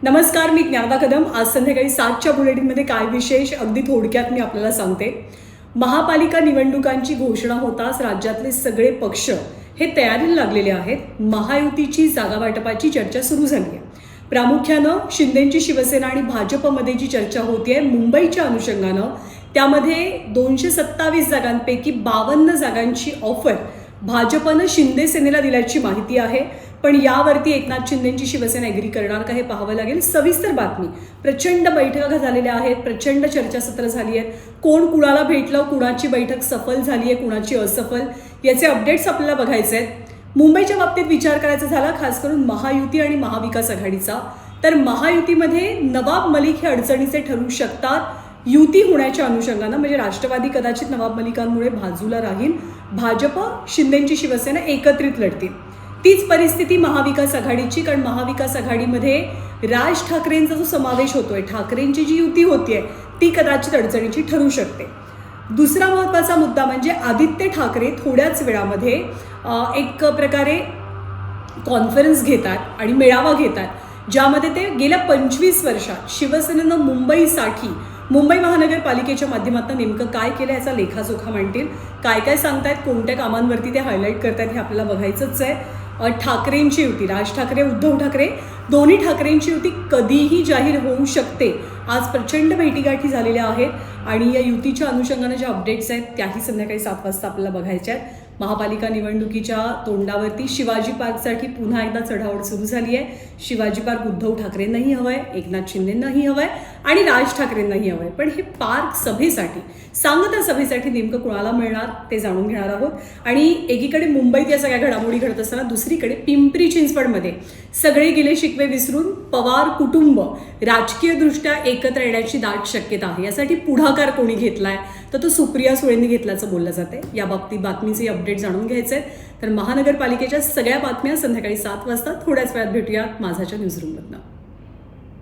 नमस्कार, मी ज्ञानदा कदम. आज संध्याकाळी 7च्या बुलेटिनमध्ये काय विशेष अगदी थोडक्यात मी आपल्याला सांगते. महापालिका निवडणुकांची घोषणा होताच राज्यातले सगळे पक्ष हे तयारीला लागलेले आहेत. महायुतीची जागा वाटपाची चर्चा सुरू झाली आहे. प्रामुख्यानं शिंदेची शिवसेना आणि भाजपमध्ये जी चर्चा होतीये मुंबईच्या अनुषंगानं, त्यामध्ये 227 जागांपैकी 52 जागांची ऑफर भाजपनं शिंदे सेनेला दिल्याची माहिती आहे. पण यावरती एकनाथ शिंदेची शिवसेना एग्री करणार का हे पाहावं लागेल. सविस्तर बातमी. प्रचंड बैठका झालेल्या आहेत, प्रचंड चर्चासत्र झाली आहेत. कोण कुणाला भेटलं, कुणाची बैठक सफल झाली आहे, कुणाची असफल, याचे अपडेट्स आपल्याला बघायचे आहेत. मुंबईच्या बाबतीत विचार करायचा झाला, खास करून महायुती आणि महाविकास आघाडीचा, तर महायुतीमध्ये नवाब मलिक हे अडचणीचे ठरू शकतात. युती होण्याच्या अनुषंगानं म्हणजे राष्ट्रवादी कदाचित नवाब मलिकांमुळे बाजूला राहील, भाजप शिंदेची शिवसेना एकत्रित लढतील. तीच परिस्थिती महाविकास आघाडीची, कारण महाविकास आघाडीमध्ये राज ठाकरेंचा जो समावेश होतोय, ठाकरेंची जी युती होतीये ती कदाचित अडचणीची ठरू शकते. दुसरा महत्त्वाचा मुद्दा म्हणजे आदित्य ठाकरे थोड्याच वेळामध्ये एक प्रकारे कॉन्फरन्स घेतात आणि मेळावा घेतात, ज्यामध्ये ते गेल्या 25 वर्षात शिवसेनेनं मुंबई महानगरपालिकेच्या माध्यमातून नेमकं काय केलं याचा लेखाजोखा मांडतील. काय काय सांगतायत, कोणत्या कामांवरती ते हायलाईट करतायत हे आपल्याला बघायचंच आहे. ठाकरेंची युती, राज ठाकरे उद्धव ठाकरे दोन्ही ठाकरेंची युती कधीही जाहीर होऊ शकते. आज प्रचंड भेटीगाठी झालेल्या आहेत आणि या युतीच्या अनुषंगाने ज्या अपडेट्स आहेत त्याही संध्याकाळी 7 वाजता आपल्याला बघायच्या आहेत. महापालिका निवडणुकीच्या तोंडावरती शिवाजी पार्कसाठी पुन्हा एकदा चढाओढ सुरू झाली आहे. शिवाजी पार्क उद्धव ठाकरेंनाही हवंय, एकनाथ शिंदेंनाही हवंय आणि राज ठाकरेंनाही हवंय. पण हे पार्क सभेसाठी, सांगता सभेसाठी नेमकं कुणाला मिळणार ते जाणून घेणार आहोत. आणि एकीकडे मुंबईत या सगळ्या घडामोडी घडत असताना दुसरीकडे पिंपरी चिंचवडमध्ये सगळे गेले शिकवे विसरून पवार कुटुंब राजकीयदृष्ट्या एकत्र येण्याची दाट शक्यता आहे. यासाठी पुढाकार कोणी घेतलाय, तर तो सुप्रिया सुळेंनी घेतल्याचं बोललं जाते. या बाबतीत बातमीचे अपडेट जाणून घ्यायचे आहेत. तर महानगरपालिकेच्या सगळ्या बातम्या संध्याकाळी 7 वाजता थोड्याच वेळात भेटूया माझाच्या न्यूजरूममधनं.